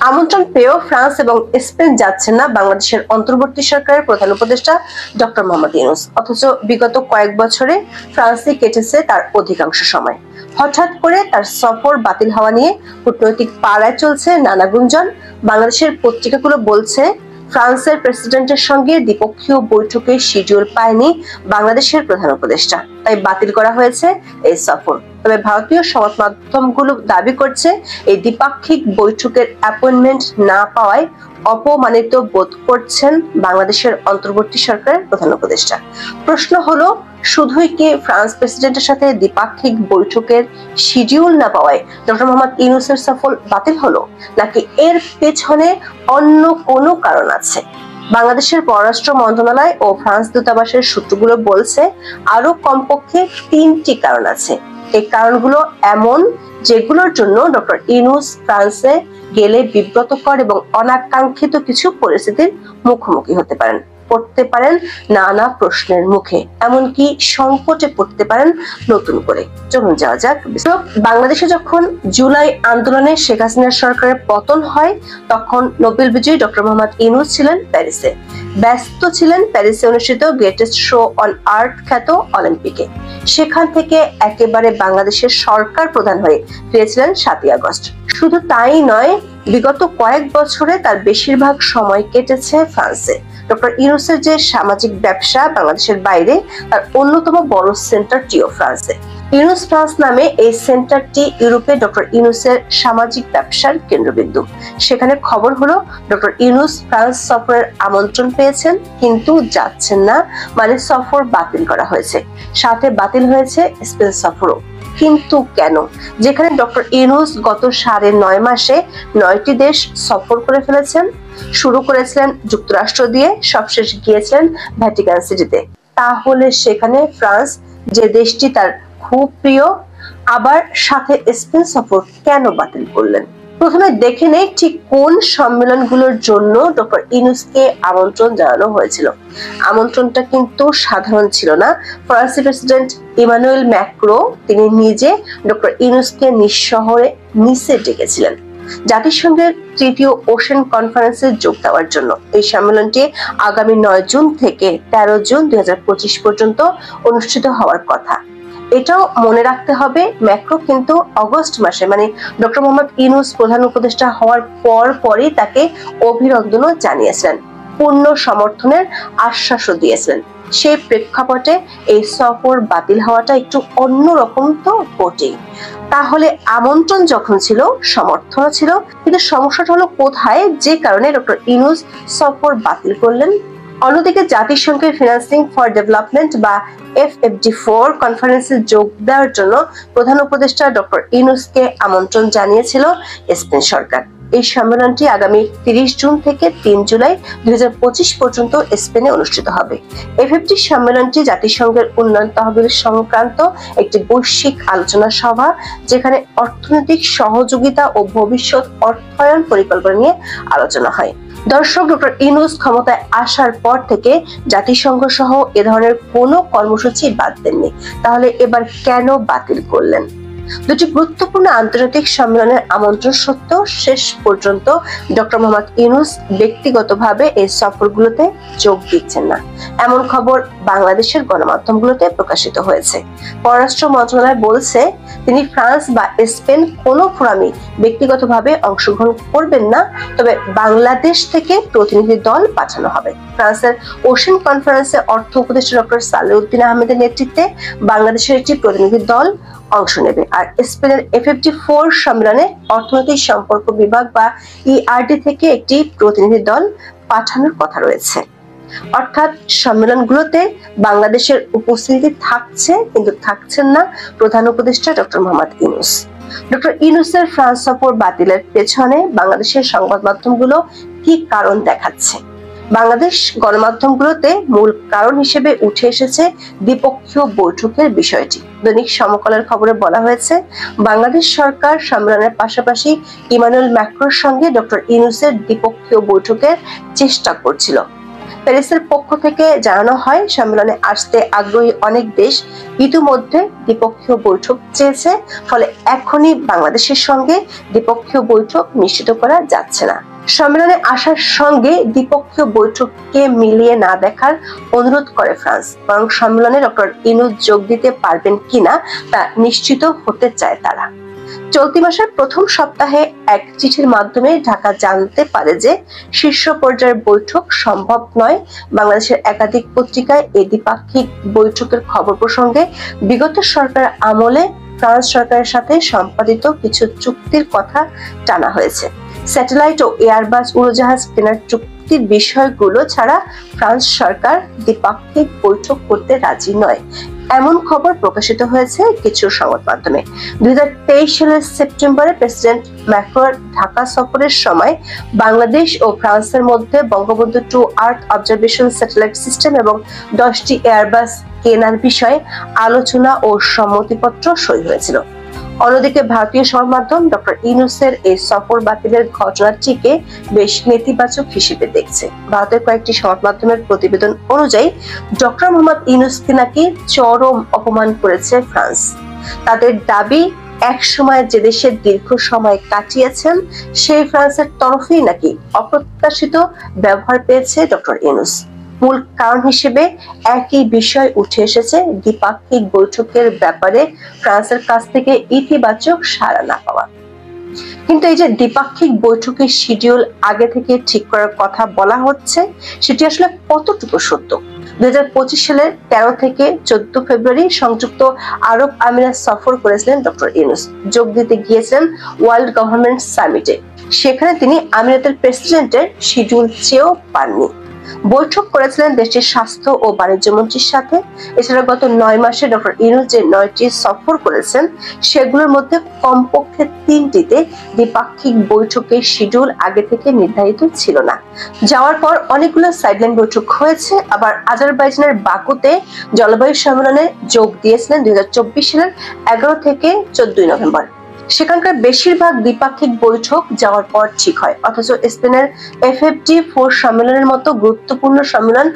আমন্ত্রণ পেয়েও ফ্রান্স এবং স্পেন যাচ্ছেন না বাংলাদেশের অন্তর্বর্তী সরকারের প্রধান উপদেষ্টা ডক্টর মোহাম্মদ ইউনূস। অথচ বিগত কয়েক বছরে ফ্রান্সে কেটেছে তার অধিকাংশ সময়। হঠাৎ করে তার সফর বাতিল হওয়া নিয়ে কূটনৈতিক পাড়ায় চলছে নানা গুঞ্জন। বাংলাদেশের পত্রিকাগুলো বলছে ফ্রান্সের প্রেসিডেন্টের সঙ্গে দ্বিপক্ষীয় বৈঠকের শিডিউল পায়নি বাংলাদেশের প্রধান উপদেষ্টা, তাই বাতিল করা হয়েছে এই সফর। তবে ভারতীয় সংবাদ মাধ্যমগুলো দাবি করছে এই দ্বিপাক্ষিক বৈঠকের অ্যাপয়েন্টমেন্ট না পাওয়ায় অপমানিত বোধ করছেন বাংলাদেশের অন্তর্বর্তী সরকারের প্রধান উপদেষ্টা। প্রশ্ন হলো, শুধুই কি ফ্রান্স প্রেসিডেন্টের সাথে দ্বিপাক্ষিক বৈঠকের শিডিউল না পাওয়ায় ডক্টর মোহাম্মদ ইউনূসের সফর বাতিল হলো, নাকি এর পেছনে অন্য কোনো কারণ আছে? বাংলাদেশের পররাষ্ট্র মন্ত্রণালয় ও ফ্রান্স দূতাবাসের সূত্রগুলো বলছে আরো কমপক্ষে 3টি কারণ আছে। এই কারণগুলো এমন যেগুলোর জন্য ডক্টর ইউনূস ফ্রান্সে গেলে বিব্রতকর এবং অনাকাঙ্ক্ষিত কিছু পরিস্থিতির মুখোমুখি পড়তে পারেন নানা প্রশ্নের মুখে, এমনকি সংকটে পড়তে পারেন নতুন করে। চলুন যাওয়া যাক। বাংলাদেশে যখন জুলাই আন্দোলনে শেখ হাসিনার সরকারের পতন হয়, তখন নোবেল বিজয়ী ডক্টর মোহাম্মদ ইউনূস ছিলেন প্যারিসে, ব্যস্ত ছিলেন প্যারিসে অনুষ্ঠিত গ্রেটেস্ট শো অন আর্থ খ্যাত অলিম্পিকে। সেখান থেকে একেবারে বাংলাদেশের সরকার প্রধান হয়ে ফিরেছিলেন 7ই আগস্ট। শুধু তাই নয়, বিগত কয়েক বছরে তার বেশিরভাগ সময় কেটেছে ফ্রান্সে। ডক্টর ইউনূসের যে সামাজিক ব্যবসা বাংলাদেশের বাইরে, তার অন্যতম বড় সেন্টারটিও ফ্রান্সে। ইউনূস ফ্রান্স নামে এই সেন্টারটি ইউরোপে ডক্টর ইউনূসের সামাজিক ব্যবসার কেন্দ্রবিন্দু। সেখানে খবর হলো ডক্টর ইউনূস ফ্রান্স সফরের আমন্ত্রণ পেয়েছেন, কিন্তু যাচ্ছেন না, মানে সফর বাতিল করা হয়েছে। সাথে বাতিল হয়েছে স্পেন সফরও। কিন্তু কেন? যেখানে ডক্টর ইউনূস গত 9.5 মাসে 9টি দেশ সফর করে ফেলেছেন। শুরু করেছিলেন যুক্তরাষ্ট্র দিয়ে, সবশেষ গিয়েছিলেন ভ্যাটিকান সিটিতে। তাহলে সেখানে ফ্রান্স, যে দেশটি তার খুব প্রিয়, আবার সাথে স্পেন সফর কেন বাতিল করলেন? প্রথমে দেখে নেই ঠিক কোন সম্মেলনগুলোর জন্য ডক্টর ইউনূসকে আমন্ত্রণ জানানো হয়েছিল। আমন্ত্রণটা কিন্তু সাধারণ ছিল না। ফরাসি প্রেসিডেন্ট ইমানুয়েল ম্যাক্রো তিনি নিজে ডক্টর ইউনূসকে নিঃশহরে নিচে ডেকেছিলেন জাতিসংঘের 3য় ওশেন কনফারেন্সে যোগ দেওয়ার জন্য। এই সম্মেলনটি আগামী 9 জুন থেকে 13 জুন 2025 পর্যন্ত অনুষ্ঠিত হওয়ার কথা। এটাও মনে রাখতে হবে, ম্যাক্রো কিন্তু অগস্ট মাসে, মানে ডক্টর মোহাম্মদ ইউনূস প্রধান উপদেষ্টা হওয়ার পরই তাকে অভিনন্দনও জানিয়েছিলেন, পূর্ণ সমর্থনের আশ্বাসও দিয়েছিলেন। সেই প্রেক্ষাপটে এই সফর বাতিল হওয়াটা একটু অন্যরকম তো বটেই। তাহলে আমন্ত্রণ যখন ছিল, সমর্থনও ছিল, কিন্তু সমস্যাটা হলো কোথায়, যে কারণে ডক্টর ইউনূস সফর বাতিল করলেন? অন্যদিকে জাতিসংঘের ফিন্যান্সিং ফর ডেভেলপমেন্ট বা FFD4 কনফারেন্সে যোগ দেওয়ার জন্য প্রধান উপদেষ্টা ডক্টর ইউনূসকে আমন্ত্রণ জানিয়েছিল স্পেন সরকার। এই সম্মেলনটি আগামী 30 জুন থেকে 3 জুলাই 2025 পর্যন্ত স্পেনে অনুষ্ঠিত হবে। FFD সম্মেলনটি জাতিসংঘের উন্নয়ন তহবিল সংক্রান্ত একটি বৈশ্বিক আলোচনা সভা, যেখানে অর্থনৈতিক সহযোগিতা ও ভবিষ্যৎ অর্থায়ন পরিকল্পনা নিয়ে আলোচনা হয়। দর্শক, ডক্টর ইউনূস ক্ষমতায় আসার পর থেকে জাতিসংঘ সহ এ ধরনের কোনো কর্মসূচি বাদ দেননি। তাহলে এবার কেন বাতিল করলেন? দুটি গুরুত্বপূর্ণ আন্তর্জাতিক সম্মেলনের আমন্ত্রণ সত্ত্বেও শেষ পর্যন্ত ডক্টর মোহাম্মদ ইউনূস ব্যক্তিগতভাবে এই সফরগুলোতে যোগ দিচ্ছেন না, এমন খবর বাংলাদেশের গণমাধ্যমগুলোতে প্রকাশিত হয়েছে। পররাষ্ট্র মন্ত্রণালয় বলছে তিনি ফ্রান্স বা স্পেন কোনো ফোরামে ব্যক্তিগতভাবে অংশগ্রহণ করবেন না, তবে বাংলাদেশ থেকে প্রতিনিধি দল পাঠানো হবে। ফ্রান্সের ওশেন কনফারেন্সে অর্থ উপদেষ্টা ডক্টর সালেউদ্দিন আহমেদের নেতৃত্বে বাংলাদেশের একটি প্রতিনিধি দল অংশ নেবে। আর স্পেনের FFD4 সম্মেলনে অর্থনৈতিক সম্পর্ক বিভাগ বা ERD থেকে একটি প্রতিনিধি দল পাঠানোর কথা রয়েছে। অর্থাৎ সম্মেলনগুলোতে বাংলাদেশের উপস্থিতি থাকছে, কিন্তু থাকছেন না প্রধান উপদেষ্টা ডক্টর মোহাম্মদ ইউনূস। ডক্টর ইউনূসের ফ্রান্স সফর বাতিলের পেছনে বাংলাদেশের সংবাদ মাধ্যমগুলো কি কারণ দেখাচ্ছে? বাংলাদেশ গণমাধ্যমগুলোতে মূল কারণ হিসেবে উঠে এসেছে দ্বিপক্ষীয় বৈঠকের বিষয়টি। দৈনিক সমকালের খবরে বলা হয়েছে, বাংলাদেশ সরকার সম্মেলনের পাশাপাশি ইমানুয়েল ম্যাক্রোর সঙ্গে ডক্টর ইউনূসের দ্বিপক্ষীয় বৈঠকের চেষ্টা করছিল। প্যারিসের পক্ষ থেকে জানানো হয়, সম্মেলনে আসতে আগ্রহী অনেক দেশ ইতিমধ্যে দ্বিপক্ষীয় বৈঠক চেয়েছে, ফলে এখনই বাংলাদেশের সঙ্গে দ্বিপক্ষীয় বৈঠক নিশ্চিত করা যাচ্ছে না। সম্মেলনে আসার সঙ্গে দ্বিপক্ষীয় বৈঠককে মিলিয়ে না দেখার অনুরোধ করে ফ্রান্স, বরং সম্মেলনে ডক্টর ইউনূস যোগ দিতে পারবেন কিনা তা নিশ্চিত হতে চায় তারা। চলতি মাসের প্রথম সপ্তাহে এক চিঠির মাধ্যমে ঢাকা জানতে পারে যে শীর্ষ পর্যায়ের বৈঠক সম্ভব নয়। বাংলাদেশের একাধিক পত্রিকায় এই দ্বিপাক্ষিক বৈঠকের খবর প্রসঙ্গে বিগত সরকার আমলে ফ্রান্স সরকারের সাথে সম্পাদিত কিছু চুক্তির কথা টানা হয়েছে। স্যাটেলাইট ও এয়ারবাস উড়োজাহাজ কেনার চুক্তির বিষয়গুলো ছাড়া ফ্রান্স সরকার দ্বিপাক্ষিক বৈঠক করতে রাজি নয়, এমন খবর প্রকাশিত হয়েছে কিছু সংবাদ মাধ্যমে। 2023 সালের সেপ্টেম্বরে প্রেসিডেন্ট ম্যাক্রোর ঢাকা সফরের সময় বাংলাদেশ ও ফ্রান্সের মধ্যে Bangabandhu 2 earth observation satellite system এবং 10টি এয়ারবাস কেনার বিষয়ে আলোচনা ও সম্মতিপত্র সই হয়েছিল। অন্যদিকে ভারতীয় সংবাদ মাধ্যম ডক্টর ইউনূসের এই সফর বাতিলের ঘটনাটিকে বেশ নেতিবাচক হিসেবে দেখছে। ভারতের কয়েকটি সংবাদ মাধ্যমের প্রতিবেদন অনুযায়ী ডক্টর মোহাম্মদ ইউনূসকে নাকি চরম অপমান করেছে ফ্রান্স। তাদের দাবি, এক সময় যে দেশে দীর্ঘ সময় কাটিয়েছেন সেই ফ্রান্সের তরফেই নাকি অপ্রত্যাশিত ব্যবহার পেয়েছে ডক্টর ইউনূস। মূল কারণ হিসেবে একই বিষয় উঠে এসেছে, দ্বিপাক্ষিক বৈঠকের ব্যাপারে ফ্রান্সের কাছ থেকে ইতিবাচক সাড়া না পাওয়া। কিন্তু এই যে দ্বিপাক্ষিক বৈঠকের শিডিউল আগে থেকে ঠিক করার কথা বলা হচ্ছে, সেটি আসলে কতটুকু সত্য? 2025 সালের 13 থেকে 14 ফেব্রুয়ারি সংযুক্ত আরব আমিরাত সফর করেছিলেন ডক্টর ইউনূস। যোগ দিতে গিয়েছিলেন ওয়ার্ল্ড গভর্নমেন্ট সামিটে। সেখানে তিনি আমিরাতের প্রেসিডেন্টের শিডিউল চেয়েও পাননি। বৈঠক করেছিলেন দেশটির স্বাস্থ্য ও বাণিজ্য মন্ত্রীর সাথে। এছাড়া গত 9 মাসে ডক্টর ইউনূস যে 9টি সফর করেছেন, সেগুলোর মধ্যে কমপক্ষে 3টিতে দ্বিপাক্ষিক বৈঠকের শিডিউল আগে থেকে নির্ধারিত ছিল না। যাওয়ার পর অনেকগুলো সাইডলাইন বৈঠক হয়েছে। আবার আজারবাইজানের বাকুতে জলবায়ু সম্মেলনে যোগ দিয়েছিলেন 2024 সালের 11 থেকে 14 নভেম্বর। সেখানকার বেশিরভাগ দ্বিপাক্ষিক বৈঠক যাওয়ার পর ঠিক হয়, অথচ স্পেনের FFD4 সম্মেলনের মতো গুরুত্বপূর্ণ সম্মেলন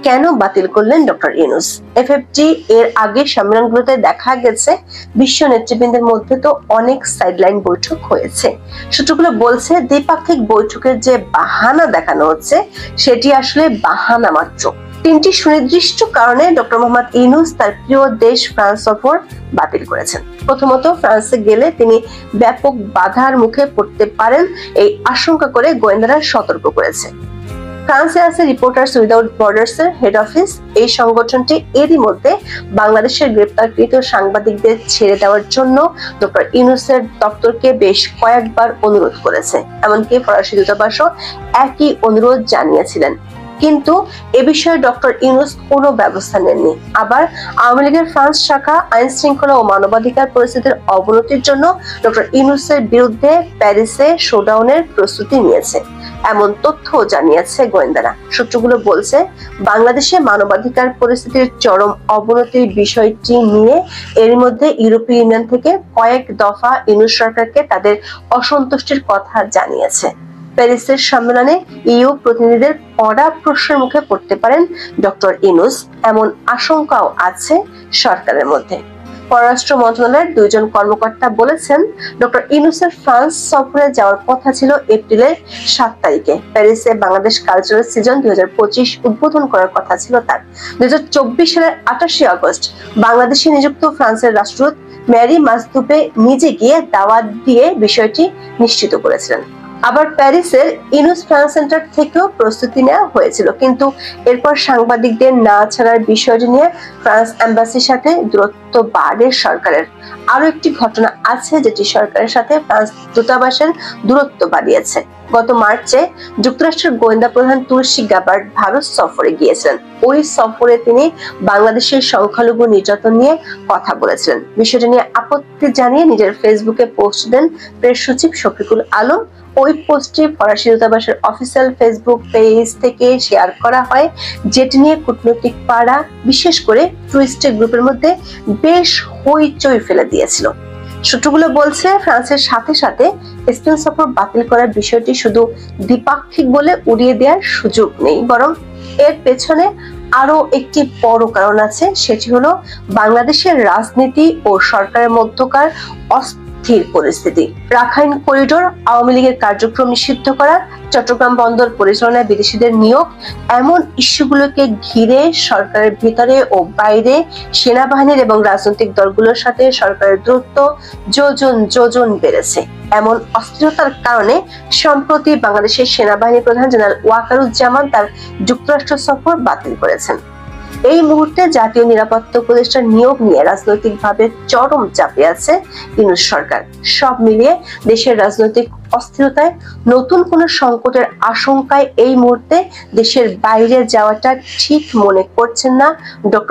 কেন বাতিল করলেন ডক্টর ইউনূস? FFD এর আগে সম্মেলনগুলোতে দেখা গেছে বিশ্ব নেতৃবৃন্দের মধ্যে তো অনেক সাইডলাইন বৈঠক হয়েছে। সূত্রগুলো বলছে দ্বিপাক্ষিক বৈঠকের যে বাহানা দেখানো হচ্ছে, সেটি আসলে বাহানা মাত্র। 3টি সুনির্দিষ্ট কারণে ডক্টর মোহাম্মদ ইউনূস তার প্রিয় দেশ ফ্রান্স সফর বাতিল করেছেন। প্রথমত, ফ্রান্সে গেলে তিনি ব্যাপক বাধার মুখে পড়তে পারেন, এই আশঙ্কা করে গোয়েন্দারা সতর্ক করেছে। ফ্রান্সে আছে রিপোর্টার্স উইদাউট বর্ডার্স এর হেড অফিস। এই সংগঠনটি এরই মধ্যে বাংলাদেশের গ্রেপ্তারকৃত সাংবাদিকদের ছেড়ে দেওয়ার জন্য ডক্টর ইউনূসের দপ্তরকে বেশ কয়েকবার অনুরোধ করেছে। এমনকি ফরাসি দূতাবাসও একই অনুরোধ জানিয়েছিলেন, কিন্তু এ বিষয়ে ডক্টর ইউনূস কোনো ব্যবস্থা নেননি। আবার আওয়ামী লীগের ফ্রান্স শাখা আইন শৃঙ্খলা ও মানবাধিকার পরিস্থিতির অবনতির জন্য ডক্টর ইউনূসের বিরুদ্ধে প্যারিসে শোডাউনের প্রস্তুতি নিয়েছে, এমন তথ্য জানিয়েছে গোয়েন্দারা। সূত্রগুলো বলছে, বাংলাদেশে মানবাধিকার পরিস্থিতির চরম অবনতির বিষয়টি নিয়ে এর মধ্যে ইউরোপীয় ইউনিয়ন থেকে কয়েক দফা ইউনূস সরকারকে তাদের অসন্তুষ্টির কথা জানিয়েছে। প্যারিসের সম্মেলনে ইউ প্রতিনিধিদের কড়া প্রশ্নের মুখে পড়তে পারেন ডক্টর ইউনূস, এমন আশঙ্কাও আছে সরকারের মধ্যে। পররাষ্ট্র মন্ত্রণালয়ের 2 জন কর্মকর্তা বলেছেন, ডক্টর ইউনূসের ফ্রান্স সফরে যাওয়ার কথা ছিল এপ্রিলের 7 তারিখে। প্যারিসে বাংলাদেশ কালচারাল সিজন 2025 উদ্বোধন করার কথা ছিল তার। 2024 সালের 28 আগস্ট বাংলাদেশে নিযুক্ত ফ্রান্সের রাষ্ট্রদূত ম্যারি মাসদুপে নিজে গিয়ে দাওয়াত দিয়ে বিষয়টি নিশ্চিত করেছিলেন। আবার প্যারিসের ইউনূস ফ্রান্স সেন্টার থেকেও প্রস্তুতি নেওয়া হয়েছিল, কিন্তু এরপর সাংবাদিকদের না ছাড়ার বিষয়টি নিয়ে ফ্রান্স এম্বাসির সাথে দূরত্ব বাড়ে সরকারের। আরো একটি ঘটনা আছে যেটি সরকারের সাথে ফ্রান্স দূতাবাসের দূরত্ব বাড়িয়েছে। গত মার্চে যুক্তরাষ্ট্রের গোয়েন্দা প্রধান তুলসী গ্যাবার্ড ভারত সফরে গিয়েছিলেন। ওই সফরে তিনি বাংলাদেশের সংখ্যালঘু নির্যাতন নিয়ে কথা বলেছিলেন। বিষয়টি নিয়ে আপত্তি জানিয়ে নিজের ফেসবুকে পোস্ট দেন প্রেস সচিব শফিকুল আলম। ওই পোস্টটি ফরাসি দূতাবাসের অফিসিয়াল ফেসবুক পেজ থেকে শেয়ার করা হয়, যেটি নিয়ে কূটনৈতিক পাড়া, বিশেষ করে টুইস্টের গ্রুপের মধ্যে বেশ হইচই ফেলে দিয়েছিল। সূত্রগুলো বলছে, ফ্রান্সের সাথে সাথে স্পেন সফর বাতিল করার বিষয়টি শুধু দ্বিপাক্ষিক বলে উড়িয়ে দেওয়ার সুযোগ নেই, বরং এর পেছনে আরো একটি বড় কারণ আছে, সেটি হলো বাংলাদেশের রাজনীতি ও সরকারের মধ্যকার অস্থির পরিস্থিতি। রাখাইন করিডোর, আওয়ামী লীগের কার্যক্রম নিষিদ্ধ করা, চট্টগ্রাম বন্দর পরিচালনায় বিদেশিদের নিয়োগ, এমন ইস্যুগুলোকে ঘিরে সরকারের ভিতরে ও বাইরে সেনাবাহিনীর এবং রাজনৈতিক দলগুলোর সাথে সরকারের দূরত্ব যোজন বেড়েছে। এমন অস্থিরতার কারণে সম্প্রতি বাংলাদেশের সেনাবাহিনী প্রধান জেনারেল ওয়াকারুজ্জামান তার যুক্তরাষ্ট্র সফর বাতিল করেছেন। এই মুহূর্তে জাতীয় নিরাপত্তা উপদেষ্টার নিয়োগ নিয়ে রাজনৈতিকভাবে চরম চাপে আছে ইউনূস সরকার। সব মিলিয়ে দেশের রাজনৈতিক অস্থিরতায় নতুন কোন সংকটের আশঙ্কায় এই মুহূর্তে দেশের বাইরে যাওয়াটা ঠিক মনে করছেন না ডক্টর